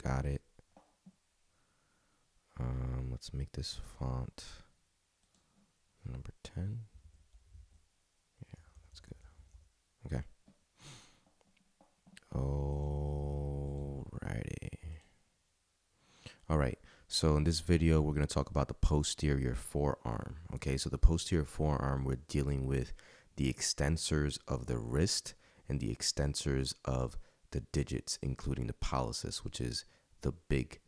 got it. Let's make this font number 10. Yeah, that's good. Okay. Alrighty. All right. So in this video, we're going to talk about the posterior forearm. Okay. So the posterior forearm, we're dealing with the extensors of the wrist and the extensors of the digits, including the pollicis, which is the big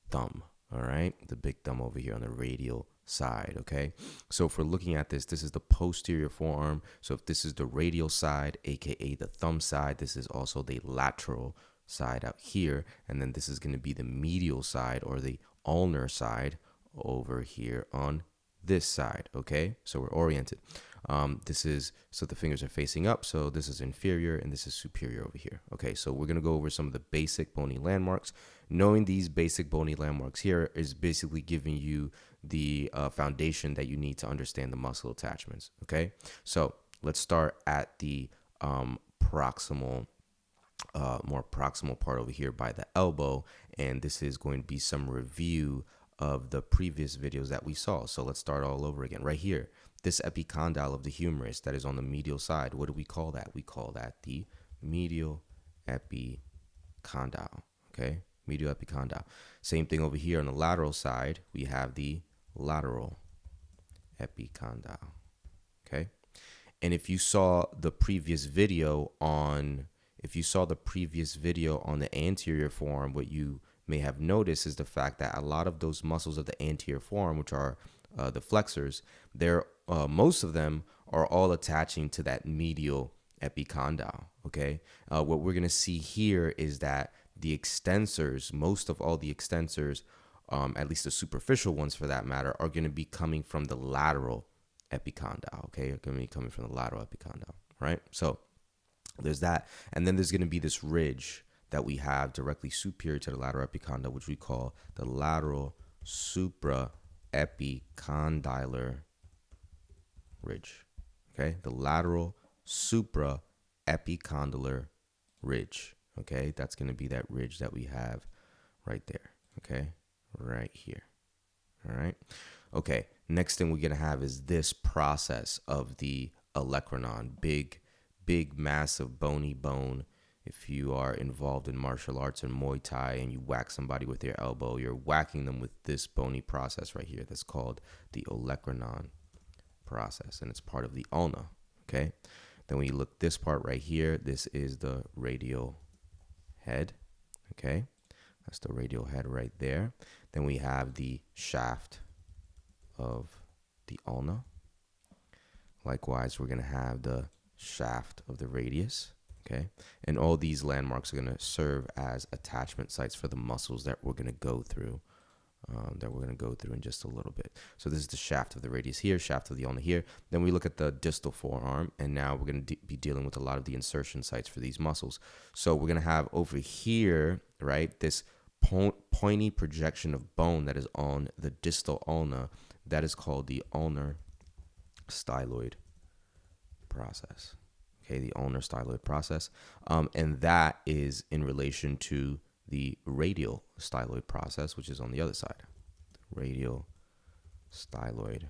thumb. All right. The big thumb over here on the radial side. Okay. So if we're looking at this, this is the posterior forearm. So if this is the radial side, aka the thumb side, this is also the lateral side out here, and then this is going to be the medial side or the ulnar side over here on this side. Okay, so we're oriented. This is, so the fingers are facing up, so this is inferior and this is superior over here. Okay, so we're going to go over some of the basic bony landmarks. Knowing these basic bony landmarks here is basically giving you the foundation that you need to understand the muscle attachments. Okay, so let's start at the proximal more proximal part over here by the elbow, and this is going to be some review of the previous videos that we saw. So let's start all over again. Right here, this epicondyle of the humerus that is on the medial side, what do we call that? We call that the medial epicondyle. Okay, medial epicondyle. Same thing over here on the lateral side, we have the lateral epicondyle. Okay, and if you saw the previous video on the anterior forearm, what you may have noticed is the fact that a lot of those muscles of the anterior forearm, which are the flexors, most of them are all attaching to that medial epicondyle. Okay, what we're going to see here is that the extensors, most of all the extensors, at least the superficial ones for that matter, are going to be coming from the lateral epicondyle. Okay, are going to be coming from the lateral epicondyle, right? So there's that, and then there's going to be this ridge that we have directly superior to the lateral epicondyle, which we call the lateral supraepicondylar ridge. Okay, the lateral supraepicondylar ridge. Okay, that's going to be that ridge that we have right there. Okay, right here. All right. Okay, next thing we're going to have is this process of the olecranon, big, massive, bony bone. If you are involved in martial arts or Muay Thai and you whack somebody with your elbow, you're whacking them with this bony process right here. That's called the olecranon process, and it's part of the ulna. Okay. Then when you look this part right here, this is the radial head. Okay. That's the radial head right there. Then we have the shaft of the ulna. Likewise, we're going to have the shaft of the radius. Okay, and all these landmarks are going to serve as attachment sites for the muscles that we're going to go through in just a little bit. So this is the shaft of the radius here, shaft of the ulna here. Then we look at the distal forearm, and now we're going to be dealing with a lot of the insertion sites for these muscles. So we're going to have over here, right, this pointy projection of bone that is on the distal ulna. That is called the ulnar styloid process. Okay, the ulnar styloid process, and that is in relation to the radial styloid process, which is on the other side. The radial styloid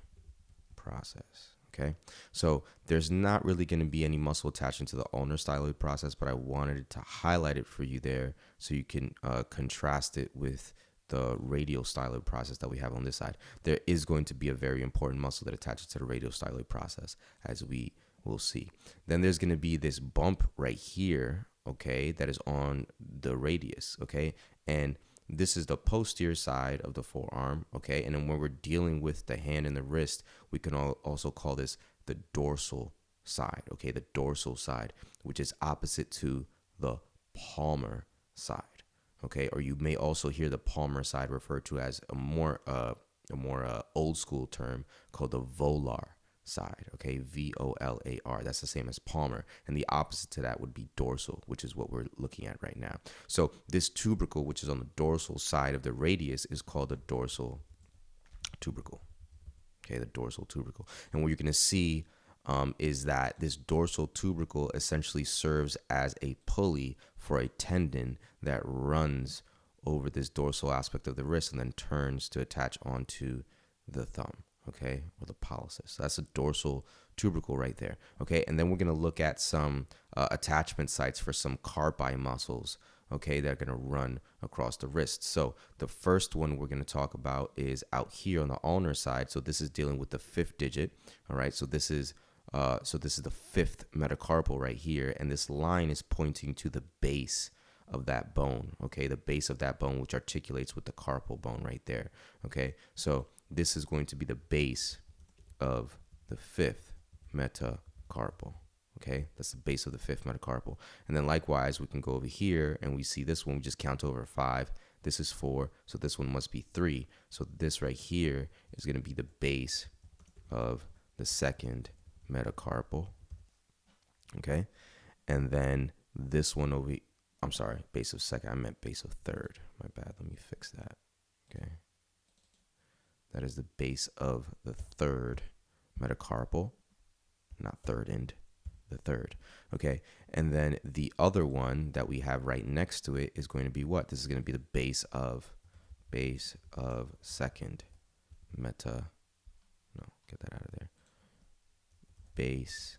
process. Okay, so there's not really going to be any muscle attaching to the ulnar styloid process, but I wanted to highlight it for you there so you can contrast it with the radial styloid process that we have on this side. There is going to be a very important muscle that attaches to the radial styloid process, as we will see. Then there's going to be this bump right here, okay, that is on the radius, okay, and this is the posterior side of the forearm, okay, and then when we're dealing with the hand and the wrist, we can also call this the dorsal side, okay, the dorsal side, which is opposite to the palmar side, okay, or you may also hear the palmar side referred to as a more old school term called the volar side, okay, V-O-L-A-R. That's the same as palmar, and the opposite to that would be dorsal, which is what we're looking at right now. So this tubercle, which is on the dorsal side of the radius, is called the dorsal tubercle. Okay, the dorsal tubercle. And what you're going to see is that this dorsal tubercle essentially serves as a pulley for a tendon that runs over this dorsal aspect of the wrist and then turns to attach onto the thumb, okay, or the pollicis. So that's a dorsal tubercle right there, okay? And then we're going to look at some attachment sites for some carpi muscles, okay, that are going to run across the wrist. So the first one we're going to talk about is out here on the ulnar side. So this is dealing with the fifth digit, all right? So this is the fifth metacarpal right here, and this line is pointing to the base of that bone, okay, the base of that bone, which articulates with the carpal bone right there, okay? So this is going to be the base of the fifth metacarpal, okay? That's the base of the fifth metacarpal. And then likewise, we can go over here and we see this one, we just count over 5. This is 4, so this one must be 3. So this right here is going to be the base of the second metacarpal, okay? And then this one over here, I'm sorry, base of second, I meant base of third. My bad, let me fix that, okay? That is the base of the third metacarpal, not third end, the third, okay? And then the other one that we have right next to it is going to be what? This is going to be the base of second meta, no, get that out of there. Base,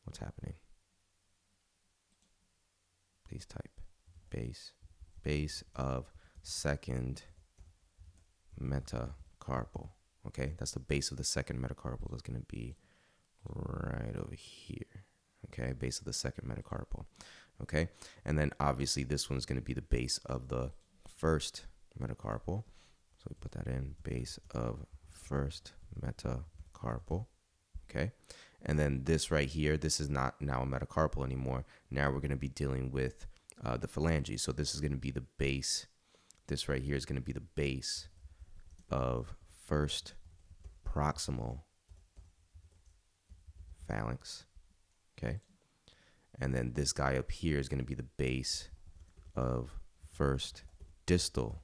what's happening? Please type base of second metacarpal, okay? That's the base of the second metacarpal. That's going to be right over here, okay? Base of the second metacarpal, okay? And then obviously this one's going to be the base of the first metacarpal. So we put that in, base of first metacarpal, okay? And then this right here, this is not now a metacarpal anymore. Now we're going to be dealing with the phalanges. So this is going to be the base. This right here is going to be the base of first proximal phalanx, okay? And then this guy up here is going to be the base of first distal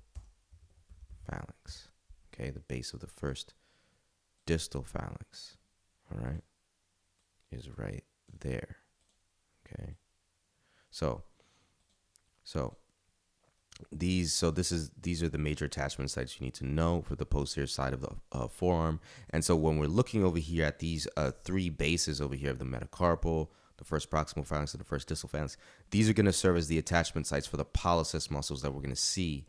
phalanx, okay? The base of the first distal phalanx, all right, is right there, okay? So these are the major attachment sites you need to know for the posterior side of the forearm. And so when we're looking over here at these 3 bases over here of the metacarpal, the first proximal phalanx, and the first distal phalanx, these are going to serve as the attachment sites for the pollicis muscles that we're going to see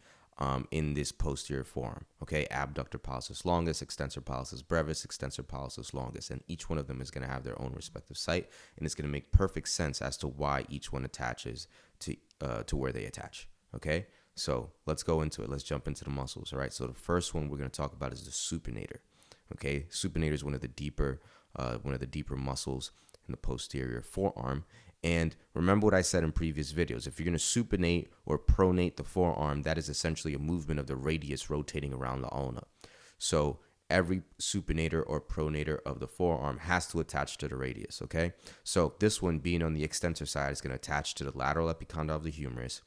in this posterior forearm, okay? Abductor Pollicis Longus, Extensor Pollicis Brevis, Extensor Pollicis Longus, and each one of them is going to have their own respective site, and it's going to make perfect sense as to why each one attaches to where they attach, okay? So let's go into it. Let's jump into the muscles, all right? So the first one we're going to talk about is the supinator, okay? Supinator is one of the deeper muscles in the posterior forearm. And remember what I said in previous videos. If you're going to supinate or pronate the forearm, that is essentially a movement of the radius rotating around the ulna. So every supinator or pronator of the forearm has to attach to the radius, okay? So this one being on the extensor side is going to attach to the lateral epicondyle of the humerus.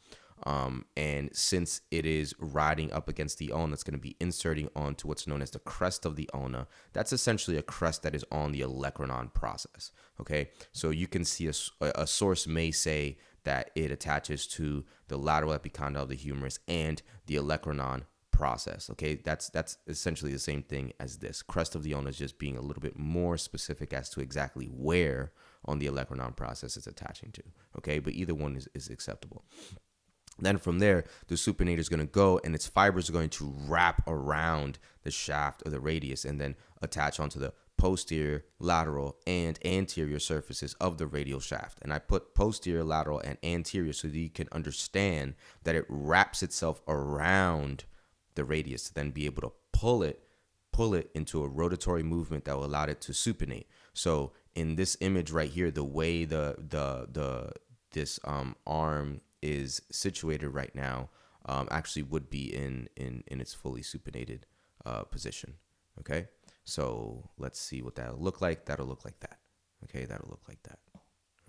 And since it is riding up against the ulna, it's going to be inserting onto what's known as the crest of the ulna. That's essentially a crest that is on the olecranon process, okay? So you can see a source may say that it attaches to the lateral epicondyle of the humerus and the olecranon process, okay? That's essentially the same thing as this. Crest of the ulna is just being a little bit more specific as to exactly where on the olecranon process it's attaching to, okay? But either one is acceptable. Then from there, the supinator is going to go and its fibers are going to wrap around the shaft of the radius and then attach onto the posterior, lateral, and anterior surfaces of the radial shaft. And I put posterior, lateral, and anterior so that you can understand that it wraps itself around the radius to then be able to pull it into a rotatory movement that will allow it to supinate. So in this image right here, the way this arm is situated right now actually would be in its fully supinated position, okay? So let's see what that'll look like. That'll look like that, okay? That'll look like that.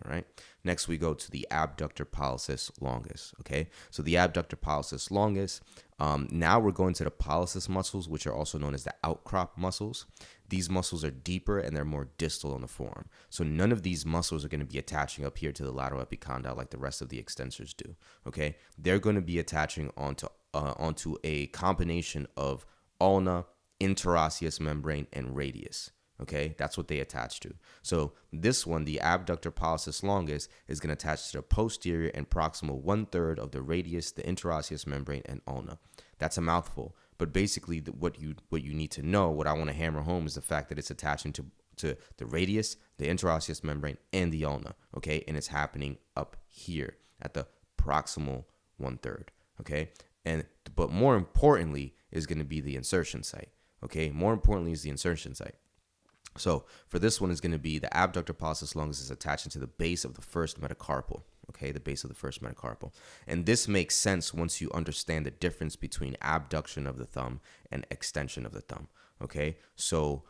All right. Next, we go to the Abductor Pollicis Longus. Okay. So the Abductor Pollicis Longus. Now we're going to the pollicis muscles, which are also known as the outcrop muscles. These muscles are deeper and they're more distal on the forearm. So none of these muscles are going to be attaching up here to the lateral epicondyle like the rest of the extensors do. Okay. They're going to be attaching onto onto a combination of ulna, interosseous membrane, and radius. Okay, that's what they attach to. So this one, the Abductor Pollicis Longus, is going to attach to the posterior and proximal 1/3 of the radius, the interosseous membrane, and ulna. That's a mouthful, but basically what you need to know, what I want to hammer home, is the fact that it's attaching to the radius, the interosseous membrane, and the ulna. Okay, and it's happening up here at the proximal 1/3. Okay, but more importantly is going to be the insertion site. Okay, more importantly is the insertion site. So for this one is going to be the Abductor Pollicis Longus is attaching to the base of the first metacarpal. Okay, the base of the first metacarpal. And this makes sense once you understand the difference between abduction of the thumb and extension of the thumb. Okay, so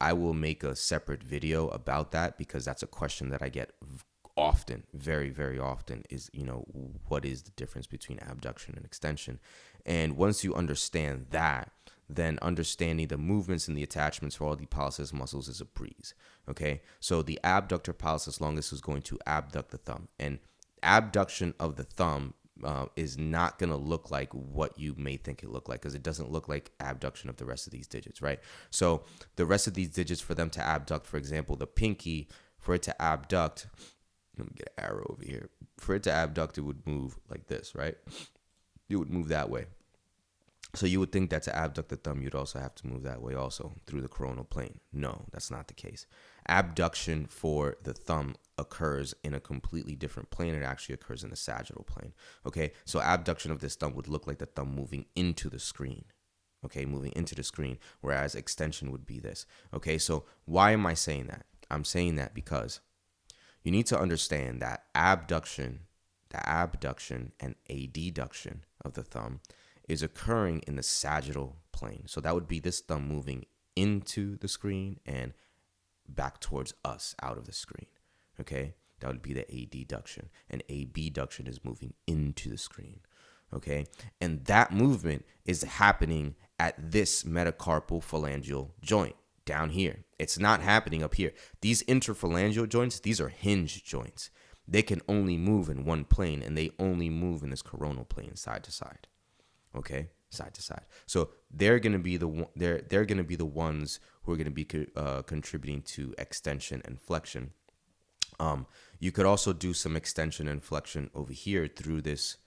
I will make a separate video about that, because that's a question that I get often, very, very often, is, what is the difference between abduction and extension? And once you understand that, then understanding the movements and the attachments for all the pollicis muscles is a breeze. Okay, so the Abductor Pollicis Longus is going to abduct the thumb, and abduction of the thumb is not going to look like what you may think it look like, because it doesn't look like abduction of the rest of these digits, right? So the rest of these digits, for them to abduct, for example, the pinky, for it to abduct, let me get an arrow over here. For it to abduct, it would move like this, right? It would move that way. So you would think that to abduct the thumb, you'd also have to move that way also through the coronal plane. No, that's not the case. Abduction for the thumb occurs in a completely different plane. It actually occurs in the sagittal plane. Okay, so abduction of this thumb would look like the thumb moving into the screen. Okay, moving into the screen, whereas extension would be this. Okay, so why am I saying that? I'm saying that because you need to understand that abduction, the abduction and adduction of the thumb is occurring in the sagittal plane. So that would be this thumb moving into the screen and back towards us out of the screen. Okay, that would be the adduction, and abduction is moving into the screen. Okay, and that movement is happening at this metacarpal phalangeal joint down here. It's not happening up here. These interphalangeal joints, these are hinge joints. They can only move in one plane, and they only move in this coronal plane, side to side. Okay, side to side. So they're going to be they're going to be the ones who are going to be contributing to extension and flexion. You could also do some extension and flexion over here through this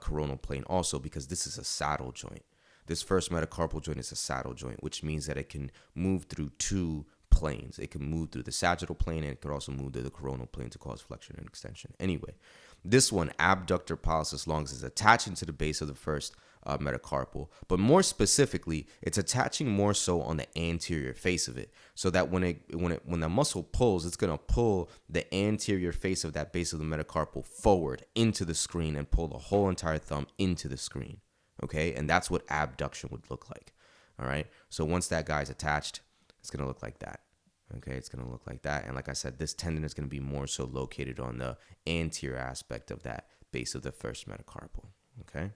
coronal plane also, because this is a saddle joint. This first metacarpal joint is a saddle joint, which means that it can move through two planes. It can move through the sagittal plane, and it could also move to the coronal plane to cause flexion and extension. Anyway, this one, Abductor Pollicis Longus, is attaching to the base of the first metacarpal, but more specifically, it's attaching more so on the anterior face of it, so that when the muscle pulls, it's going to pull the anterior face of that base of the metacarpal forward into the screen and pull the whole entire thumb into the screen. Okay, and that's what abduction would look like. All right, so once that guy's attached, it's going to look like that. Okay, it's going to look like that. And like I said, this tendon is going to be more so located on the anterior aspect of that base of the first metacarpal. Okay.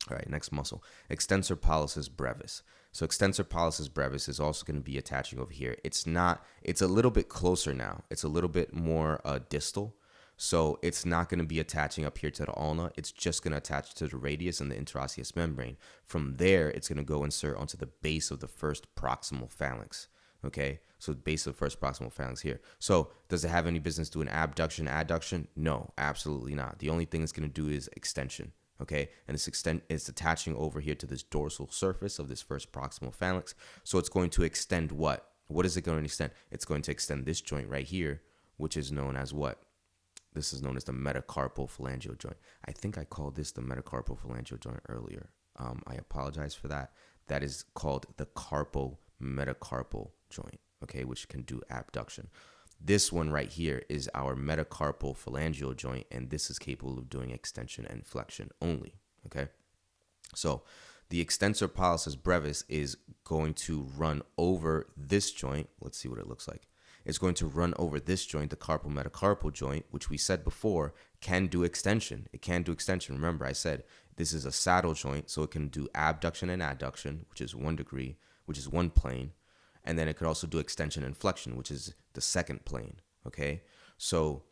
All right, next muscle, Extensor Pollicis Brevis. So Extensor Pollicis Brevis is also going to be attaching over here. It's a little bit closer now. It's a little bit more distal. So it's not going to be attaching up here to the ulna. It's just going to attach to the radius and the interosseous membrane. From there, it's going to go insert onto the base of the first proximal phalanx. Okay, so base of the first proximal phalanx here. So does it have any business doing abduction, adduction? No, absolutely not. The only thing it's going to do is extension. Okay, and it's attaching over here to this dorsal surface of this first proximal phalanx. So it's going to extend what? What is it going to extend? It's going to extend this joint right here, which is known as what? This is known as the metacarpal phalangeal joint. I think I called this the metacarpal phalangeal joint earlier. I apologize for that. That is called the carpo-metacarpal joint, okay, which can do abduction. This one right here is our metacarpal phalangeal joint, and this is capable of doing extension and flexion only, okay? So the Extensor Pollicis Brevis is going to run over this joint. Let's see what it looks like. It's going to run over this joint, the carpo-metacarpal joint, which we said before can do extension. It can do extension. Remember, I said this is a saddle joint, so it can do abduction and adduction, which is 1 degree, which is one plane. And then it could also do extension and flexion, which is the second plane, okay? So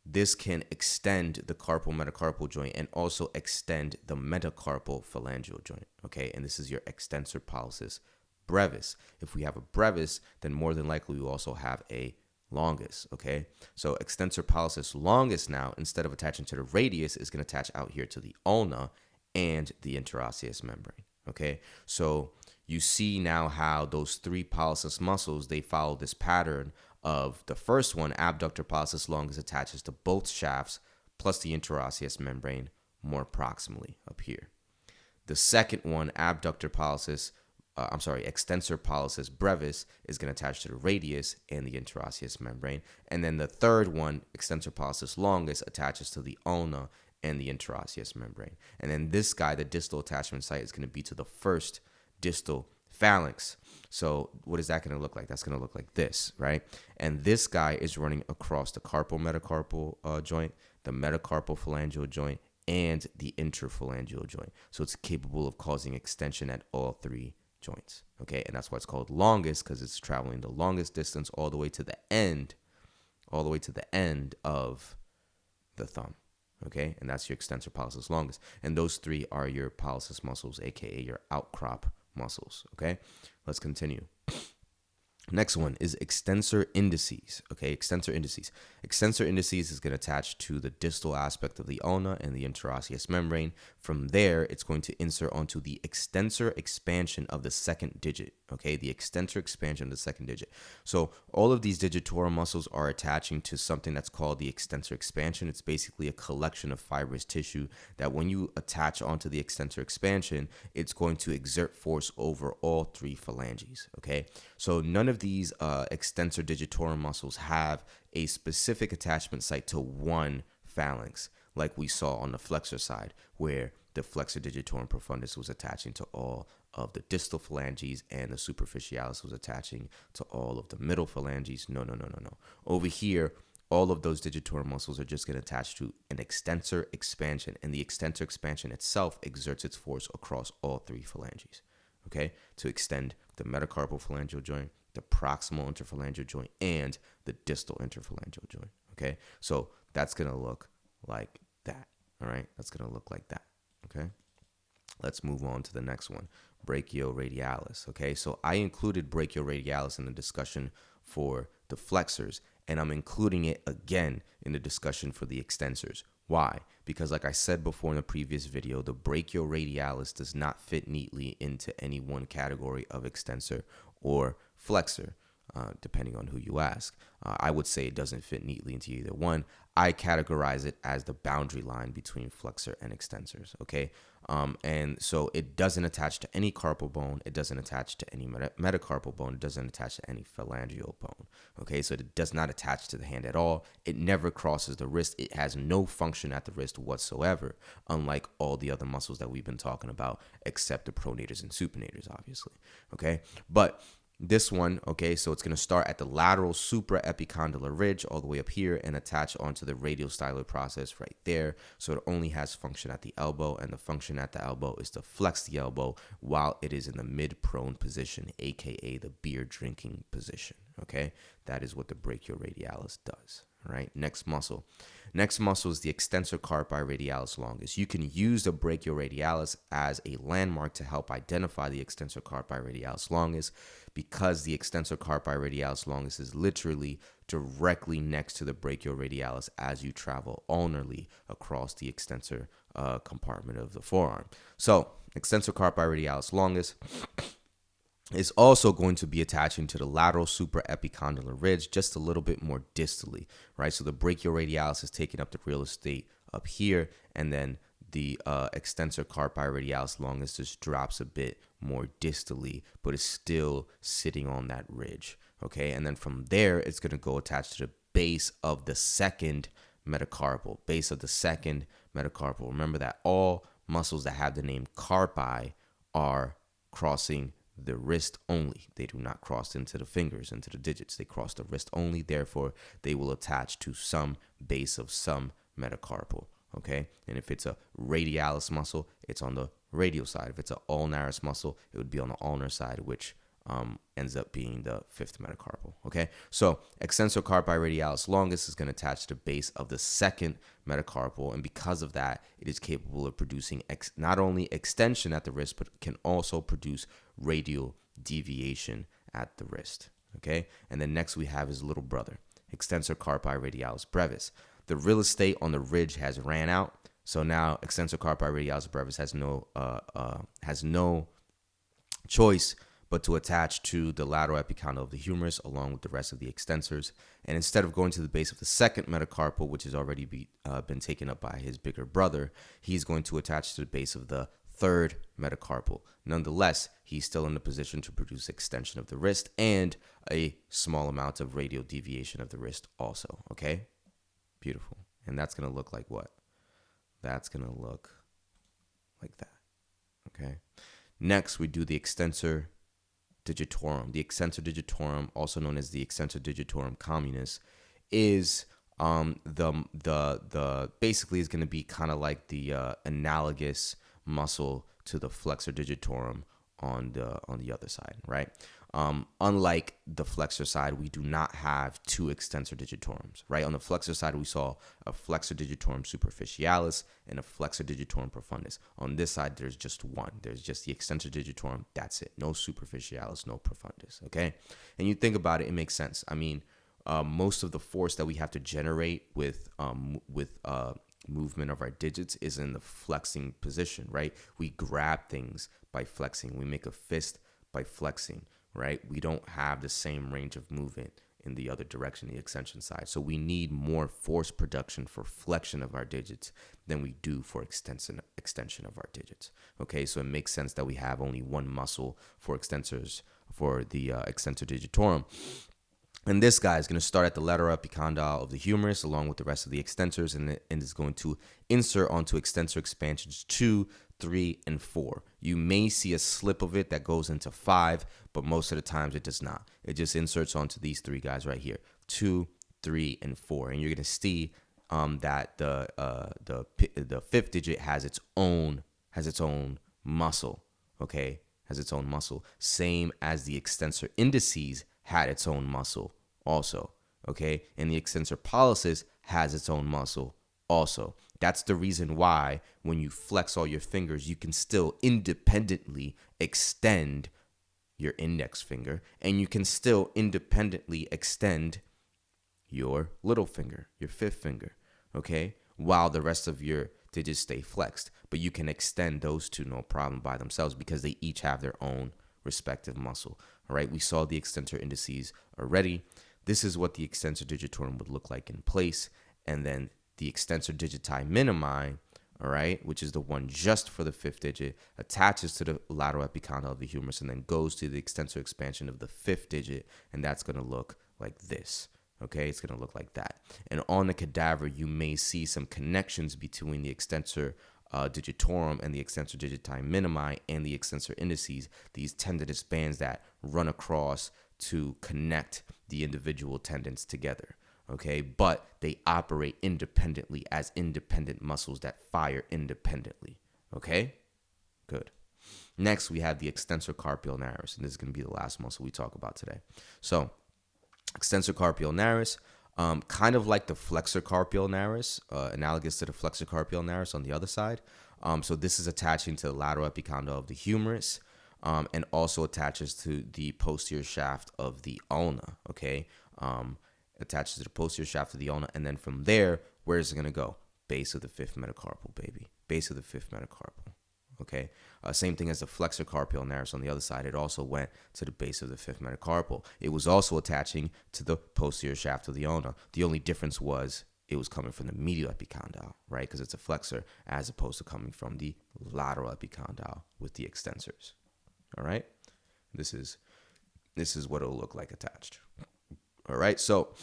this can extend the carpal metacarpal joint and also extend the metacarpal phalangeal joint, okay? And this is your Extensor Pollicis Brevis. If we have a brevis, then more than likely we also have a longus, okay? So Extensor Pollicis Longus now, instead of attaching to the radius, is going to attach out here to the ulna and the interosseous membrane, okay? So you see now how those three pollicis muscles, they follow this pattern of the first one, Abductor Pollicis Longus, attaches to both shafts plus the interosseous membrane more proximally up here. The second one, Extensor Pollicis Brevis, is going to attach to the radius and the interosseous membrane. And then the third one, Extensor Pollicis Longus, attaches to the ulna and the interosseous membrane. And then this guy, the distal attachment site, is going to be to the first distal phalanx. So what is that going to look like? That's going to look like this, right? And this guy is running across the carpal metacarpal joint, the metacarpal phalangeal joint, and the interphalangeal joint. So it's capable of causing extension at all three joints, okay? And that's why it's called longus, because it's traveling the longest distance all the way to the end, of the thumb, okay? And that's your Extensor Pollicis Longus. And those three are your pollicis muscles, aka your outcrop muscles, okay? Let's continue. Next one is extensor indices, okay? Extensor indices. Extensor indices is going to attach to the distal aspect of the ulna and the interosseous membrane. From there, it's going to insert onto the extensor expansion of the second digit, okay? The extensor expansion of the second digit. So all of these digitorum muscles are attaching to something that's called the extensor expansion. It's basically a collection of fibrous tissue that when you attach onto the extensor expansion, it's going to exert force over all three phalanges, okay? So none of these extensor digitorum muscles have a specific attachment site to one phalanx, like we saw on the flexor side, where the flexor digitorum profundus was attaching to all of the distal phalanges and the superficialis was attaching to all of the middle phalanges. No. Over here, all of those digitorum muscles are just going to attach to an extensor expansion, and the extensor expansion itself exerts its force across all three phalanges, okay, to extend the metacarpal phalangeal joint, the proximal interphalangeal joint, and the distal interphalangeal joint, okay? So that's going to look like that, all right? That's going to look like that, okay? Let's move on to the next one, brachioradialis, okay? So I included brachioradialis in the discussion for the flexors, and I'm including it again in the discussion for the extensors. Why? Because like I said before in the previous video, the brachioradialis does not fit neatly into any one category of extensor or flexor, depending on who you ask. I would say it doesn't fit neatly into either one. I categorize it as the boundary line between flexor and extensors, okay? And so it doesn't attach to any carpal bone. It doesn't attach to any metacarpal bone. It doesn't attach to any phalangeal bone, okay? So it does not attach to the hand at all. It never crosses the wrist. It has no function at the wrist whatsoever, unlike all the other muscles that we've been talking about, except the pronators and supinators, obviously, okay? But this one, okay, so it's going to start at the lateral supraepicondylar ridge all the way up here and attach onto the radial styloid process right there. So it only has function at the elbow, and the function at the elbow is to flex the elbow while it is in the mid-prone position, aka the beer drinking position, okay? That is what the brachioradialis does. All right, next muscle. Next muscle is the Extensor Carpi Radialis Longus. You can use the brachioradialis as a landmark to help identify the Extensor Carpi Radialis Longus, because the Extensor Carpi Radialis Longus is literally directly next to the brachioradialis as you travel ulnarly across the extensor compartment of the forearm. So, Extensor Carpi Radialis Longus is also going to be attaching to the lateral supraepicondylar ridge just a little bit more distally, right? So the brachioradialis is taking up the real estate up here, and then the Extensor Carpi Radialis Longus just drops a bit more distally, but is still sitting on that ridge, okay? And then from there, it's going to go attached to the base of the second metacarpal, Remember that all muscles that have the name carpi are crossing the wrist only. They do not cross into the fingers, into the digits. They cross the wrist only. Therefore, they will attach to some base of some metacarpal, okay? And if it's a radialis muscle, it's on the radial side. If it's an ulnaris muscle, it would be on the ulnar side, which ends up being the fifth metacarpal, Okay, so Extensor Carpi Radialis Longus is going to attach to the base of the second metacarpal, and because of that, it is capable of producing not only extension at the wrist, but can also produce radial deviation at the wrist. Okay, and then next we have his little brother, Extensor Carpi Radialis Brevis. The real estate on the ridge has ran out, so now Extensor Carpi Radialis Brevis has no choice but to attach to the lateral epicondyle of the humerus along with the rest of the extensors. And instead of going to the base of the second metacarpal, which has already been taken up by his bigger brother, he's going to attach to the base of the third metacarpal. Nonetheless, he's still in the position to produce extension of the wrist and a small amount of radial deviation of the wrist also. Okay? Beautiful. And that's going to look like what? That's going to look like that. Okay? Next, we do the Extensor Digitorum. The Extensor Digitorum, also known as the Extensor Digitorum communis, is the basically is going to be kind of like the analogous muscle to the Flexor Digitorum on the other side, right? Unlike the flexor side, we do not have two extensor digitorums, right? On the flexor side, we saw a Flexor Digitorum superficialis and a Flexor Digitorum profundus. On this side, there's just one. There's just the Extensor Digitorum. That's it. No superficialis, no profundus, okay? And you think about it, it makes sense. I mean, most of the force that we have to generate with movement of our digits is in the flexing position, right? We grab things by flexing. We make a fist by flexing, right? We don't have the same range of movement in the other direction, the extension side. So we need more force production for flexion of our digits than we do for extension of our digits. Okay, so it makes sense that we have only one muscle for extensors for the Extensor Digitorum. And this guy is going to start at the lateral epicondyle of the humerus along with the rest of the extensors, and is going to insert onto extensor expansions 2, 3, and 4. You may see a slip of it that goes into 5, but most of the times it does not. It just inserts onto these three guys right here, 2, 3, and 4. And you're going to see that the fifth digit has its own muscle, okay? Has its own muscle, same as the extensor indices had its own muscle also, okay? And the Extensor Pollicis has its own muscle also. That's the reason why when you flex all your fingers, you can still independently extend your index finger, and you can still independently extend your little finger, your fifth finger, okay? While the rest of your digits stay flexed. But you can extend those two no problem by themselves because they each have their own respective muscle. All right, we saw the extensor indices already. This is what the Extensor Digitorum would look like in place. And then the Extensor Digiti Minimi, all right, which is the one just for the fifth digit, attaches to the lateral epicondyle of the humerus and then goes to the extensor expansion of the fifth digit. And that's going to look like this. Okay, it's going to look like that. And on the cadaver, you may see some connections between the Extensor Digitorum and the Extensor Digiti Minimi and the extensor indices, these tendinous bands that run across to connect the individual tendons together, okay? But they operate independently as independent muscles that fire independently, okay? Good. Next, we have the Extensor Carpi Ulnaris, and this is going to be the last muscle we talk about today. So, Extensor Carpi Ulnaris, kind of like the Flexor Carpi Ulnaris, analogous to the Flexor Carpi Ulnaris on the other side. So this is attaching to the lateral epicondyle of the humerus, and also attaches to the posterior shaft of the ulna, okay? Attaches to the posterior shaft of the ulna, and then from there, where is it going to go? Base of the fifth metacarpal, baby. Base of the fifth metacarpal, okay? Same thing as the Flexor Carpi Ulnaris on the other side. It also went to the base of the fifth metacarpal. It was also attaching to the posterior shaft of the ulna. The only difference was it was coming from the medial epicondyle, right? Because it's a flexor, as opposed to coming from the lateral epicondyle with the extensors. All right, this is what it'll look like attached. All right, so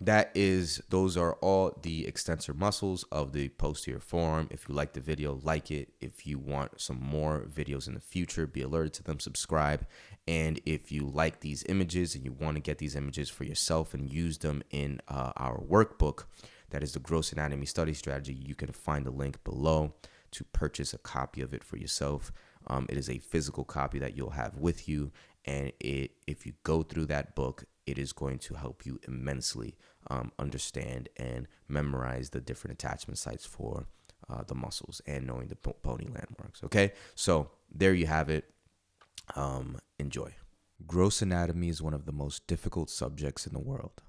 those are all the extensor muscles of the posterior forearm. If you like the video, like it. If you want some more videos in the future, be alerted to them, subscribe. And if you like these images and you want to get these images for yourself and use them in our workbook, that is the Gross Anatomy Study Strategy, you can find the link below to purchase a copy of it for yourself. It is a physical copy that you'll have with you. And if you go through that book, it is going to help you immensely understand and memorize the different attachment sites for the muscles and knowing the bony landmarks. Okay, so there you have it. Enjoy. Gross anatomy is one of the most difficult subjects in the world.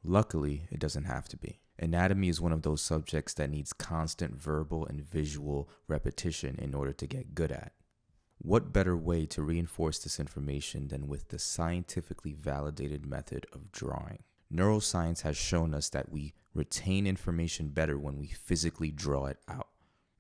Luckily, it doesn't have to be. Anatomy is one of those subjects that needs constant verbal and visual repetition in order to get good at. What better way to reinforce this information than with the scientifically validated method of drawing? Neuroscience has shown us that we retain information better when we physically draw it out.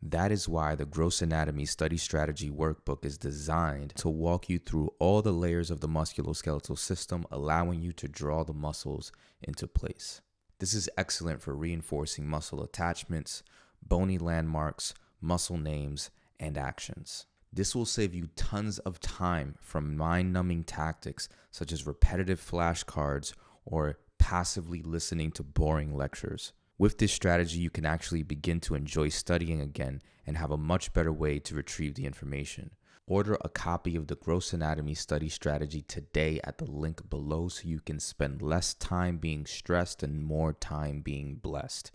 That is why the Gross Anatomy Study Strategy Workbook is designed to walk you through all the layers of the musculoskeletal system, allowing you to draw the muscles into place. This is excellent for reinforcing muscle attachments, bony landmarks, muscle names, and actions. This will save you tons of time from mind-numbing tactics such as repetitive flashcards or passively listening to boring lectures. With this strategy, you can actually begin to enjoy studying again and have a much better way to retrieve the information. Order a copy of the Gross Anatomy Study Strategy today at the link below so you can spend less time being stressed and more time being blessed.